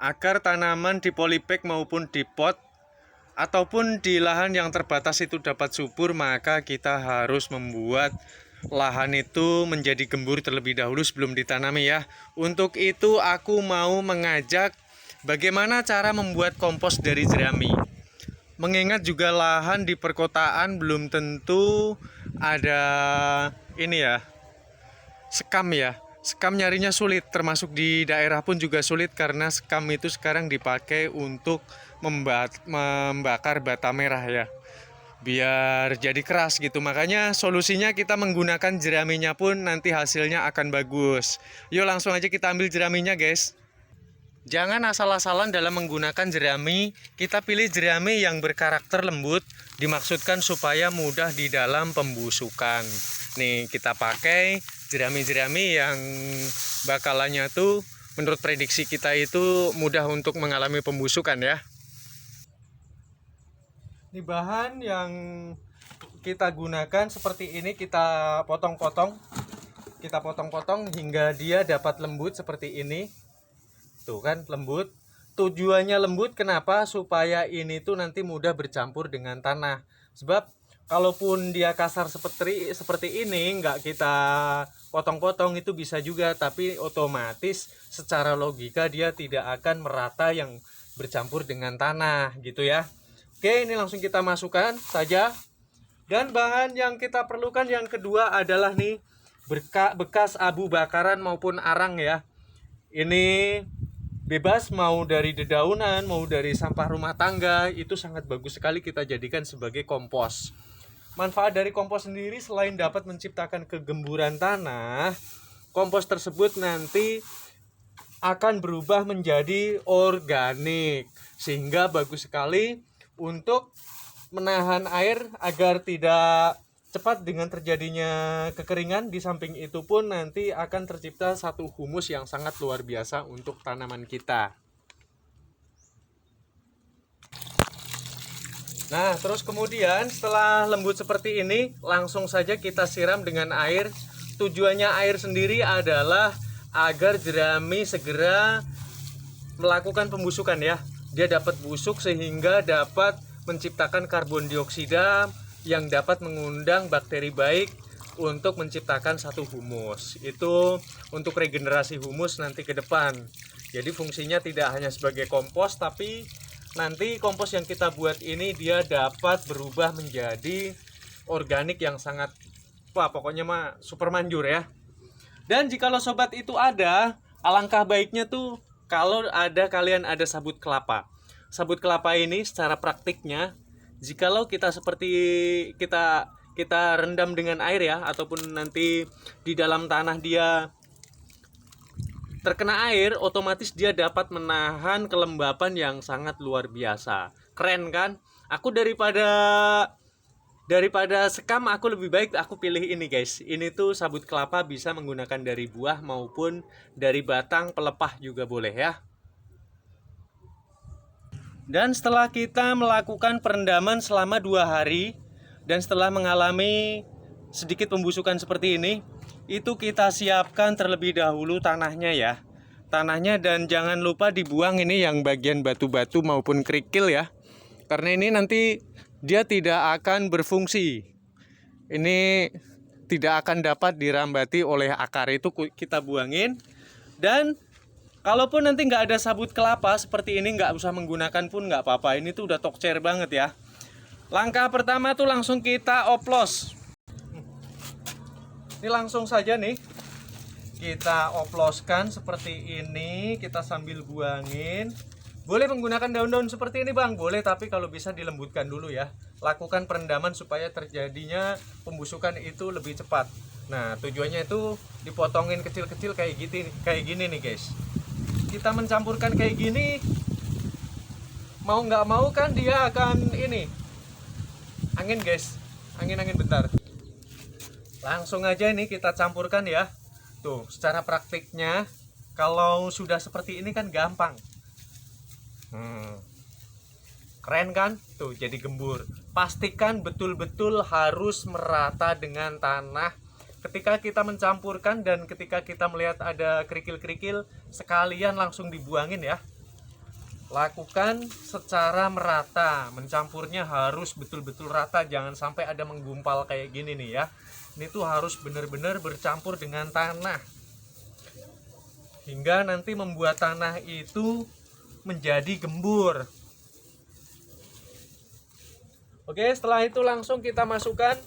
agar tanaman di polybag maupun di pot ataupun di lahan yang terbatas itu dapat subur, maka kita harus membuat lahan itu menjadi gembur terlebih dahulu sebelum ditanami ya. Untuk itu aku mau mengajak bagaimana cara membuat kompos dari jerami. Mengingat juga lahan di perkotaan belum tentu ada ini ya, sekam ya. Sekam nyarinya sulit, termasuk di daerah pun juga sulit karena sekam itu sekarang dipakai untuk membakar bata merah ya. Biar jadi keras gitu. Makanya solusinya kita menggunakan jeraminya pun nanti hasilnya akan bagus. Yuk langsung aja kita ambil jeraminya guys. Jangan asal-asalan dalam menggunakan jerami. Kita pilih jerami yang berkarakter lembut, dimaksudkan supaya mudah di dalam pembusukan. Nih kita pakai jerami-jerami yang bakalannya tuh menurut prediksi kita itu mudah untuk mengalami pembusukan ya. Ini bahan yang kita gunakan seperti ini, kita potong-potong hingga dia dapat lembut seperti ini. Tuh kan lembut. Tujuannya lembut kenapa? Supaya ini tuh nanti mudah bercampur dengan tanah. Sebab kalaupun dia kasar seperti ini, nggak kita potong-potong itu bisa juga, tapi otomatis secara logika dia tidak akan merata yang bercampur dengan tanah gitu ya. Oke, ini langsung kita masukkan saja. Dan bahan yang kita perlukan yang kedua adalah nih bekas abu bakaran maupun arang ya. Ini bebas, mau dari dedaunan, mau dari sampah rumah tangga, itu sangat bagus sekali kita jadikan sebagai kompos. Manfaat dari kompos sendiri selain dapat menciptakan kegemburan tanah, kompos tersebut nanti akan berubah menjadi organik, sehingga bagus sekali untuk menahan air agar tidak cepat dengan terjadinya kekeringan. Di samping itu pun nanti akan tercipta satu humus yang sangat luar biasa untuk tanaman kita. Nah, terus kemudian setelah lembut seperti ini, langsung saja kita siram dengan air. Tujuannya air sendiri adalah agar jerami segera melakukan pembusukan ya. Dia dapat busuk sehingga dapat menciptakan karbon dioksida yang dapat mengundang bakteri baik untuk menciptakan satu humus. Itu untuk regenerasi humus nanti ke depan. Jadi fungsinya tidak hanya sebagai kompos, tapi nanti kompos yang kita buat ini dia dapat berubah menjadi organik yang sangat, wah pokoknya mah super manjur ya. Dan jikalau sobat itu ada, alangkah baiknya tuh kalau kalian ada sabut kelapa. Sabut kelapa ini secara praktiknya, jikalau kita seperti kita rendam dengan air ya, ataupun nanti di dalam tanah dia terkena air, otomatis dia dapat menahan kelembapan yang sangat luar biasa. Keren kan? Aku daripada sekam, aku lebih baik aku pilih ini guys. Ini tuh sabut kelapa, bisa menggunakan dari buah maupun dari batang pelepah juga boleh ya. Dan setelah kita melakukan perendaman selama 2 hari dan setelah mengalami sedikit pembusukan seperti ini, itu kita siapkan terlebih dahulu tanahnya ya. Tanahnya, dan jangan lupa dibuang ini yang bagian batu-batu maupun kerikil ya. Karena ini nanti dia tidak akan berfungsi. Ini tidak akan dapat dirambati oleh akar, itu kita buangin. Dan kalaupun nanti nggak ada sabut kelapa seperti ini, nggak usah menggunakan pun nggak apa-apa. Ini tuh udah tokcer banget ya. Langkah pertama tuh langsung kita oplos. Ini langsung saja nih kita oploskan seperti ini. Kita sambil buangin. Boleh menggunakan daun-daun seperti ini bang, boleh, tapi kalau bisa dilembutkan dulu ya. Lakukan perendaman supaya terjadinya pembusukan itu lebih cepat. Nah tujuannya itu dipotongin kecil-kecil kayak gini nih guys. Kita mencampurkan kayak gini, mau nggak mau kan dia akan ini angin guys, angin bentar. Langsung aja ini kita campurkan ya. Tuh secara praktiknya kalau sudah seperti ini kan gampang. Keren kan? Tuh jadi gembur. Pastikan betul-betul harus merata dengan tanah ketika kita mencampurkan, dan ketika kita melihat ada kerikil-kerikil sekalian langsung dibuangin ya. lakukan secara merata, mencampurnya harus betul-betul rata, jangan sampai ada menggumpal kayak gini nih ya. Ini tuh harus benar-benar bercampur dengan tanah hingga nanti membuat tanah itu menjadi gembur. Oke, setelah itu langsung kita masukkan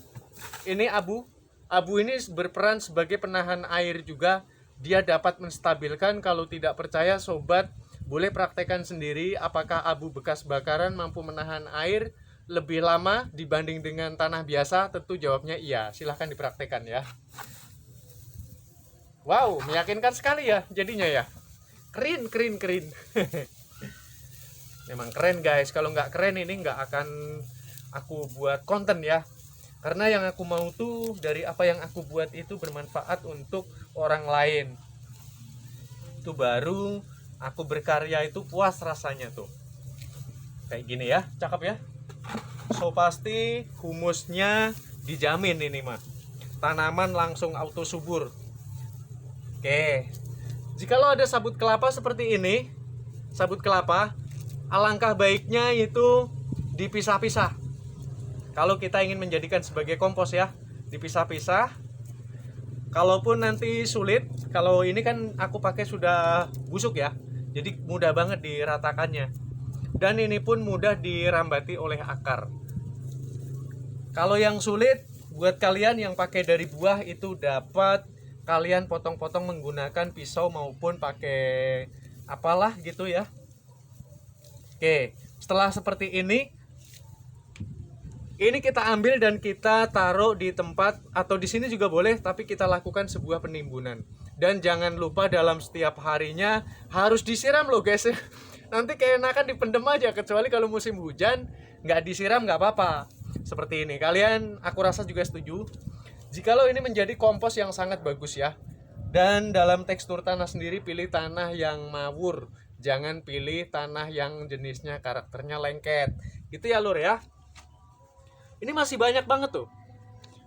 ini abu. Abu ini berperan sebagai penahan air juga. Dia dapat menstabilkan. Kalau tidak percaya sobat, boleh praktekkan sendiri apakah abu bekas bakaran mampu menahan air lebih lama dibanding dengan tanah biasa. Tentu jawabnya iya. Silahkan dipraktekkan ya. Wow, meyakinkan sekali ya jadinya ya. Keren. Memang keren guys. Kalau nggak keren ini nggak akan aku buat konten ya. Karena yang aku mau tuh dari apa yang aku buat itu bermanfaat untuk orang lain. Itu baru aku berkarya itu puas rasanya tuh. Kayak gini ya, cakep ya. So pasti humusnya dijamin ini mah. Tanaman langsung auto subur. Oke. Jikalau ada sabut kelapa seperti ini, sabut kelapa, alangkah baiknya itu dipisah-pisah. Kalau kita ingin menjadikan sebagai kompos ya, dipisah-pisah. Kalaupun nanti sulit, kalau ini kan aku pakai sudah busuk ya, jadi mudah banget diratakannya. Dan ini pun mudah dirambati oleh akar. Kalau yang sulit, buat kalian yang pakai dari buah itu dapat kalian potong-potong menggunakan pisau maupun pakai apalah gitu ya. Oke, setelah seperti ini kita ambil dan kita taruh di tempat atau di sini juga boleh, tapi kita lakukan sebuah penimbunan. Dan jangan lupa dalam setiap harinya harus disiram loh guys. Nanti keenakan dipendem aja, kecuali kalau musim hujan nggak disiram nggak apa-apa. Seperti ini, kalian aku rasa juga setuju. Jikalau ini menjadi kompos yang sangat bagus ya. Dan dalam tekstur tanah sendiri pilih tanah yang mawur, jangan pilih tanah yang jenisnya karakternya lengket. Gitu ya lur ya. Ini masih banyak banget tuh.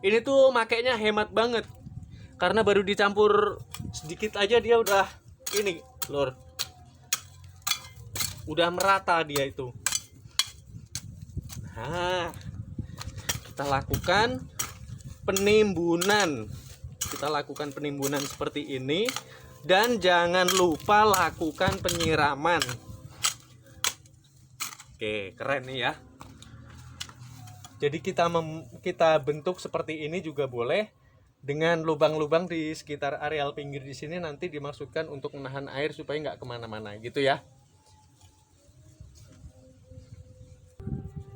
Ini tuh makainya hemat banget. Karena baru dicampur sedikit aja dia udah ini, lur. Udah merata dia itu. Nah, kita lakukan penimbunan. Kita lakukan penimbunan seperti ini dan jangan lupa lakukan penyiraman. Oke, keren nih ya. Jadi kita bentuk seperti ini juga boleh, dengan lubang-lubang di sekitar areal pinggir di sini nanti dimaksudkan untuk menahan air supaya nggak kemana-mana gitu ya.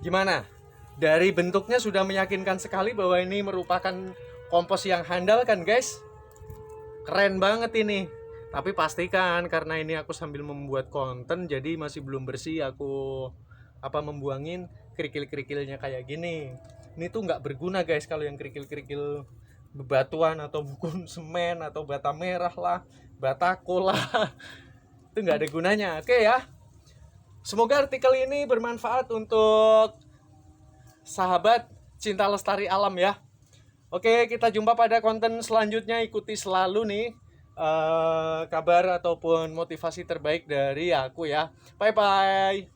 Gimana? Dari bentuknya sudah meyakinkan sekali bahwa ini merupakan kompos yang handal kan guys? Keren banget ini. Tapi pastikan karena ini aku sambil membuat konten jadi masih belum bersih, aku membuangin kerikil-kerikilnya kayak gini. Ini tuh nggak berguna guys kalau yang kerikil-kerikil bebatuan atau bukun semen atau bata merah lah, batako lah. Itu nggak ada gunanya. Oke ya. Semoga artikel ini bermanfaat untuk sahabat cinta lestari alam ya. Oke, kita jumpa pada konten selanjutnya. Ikuti selalu nih kabar ataupun motivasi terbaik dari aku ya. Bye bye.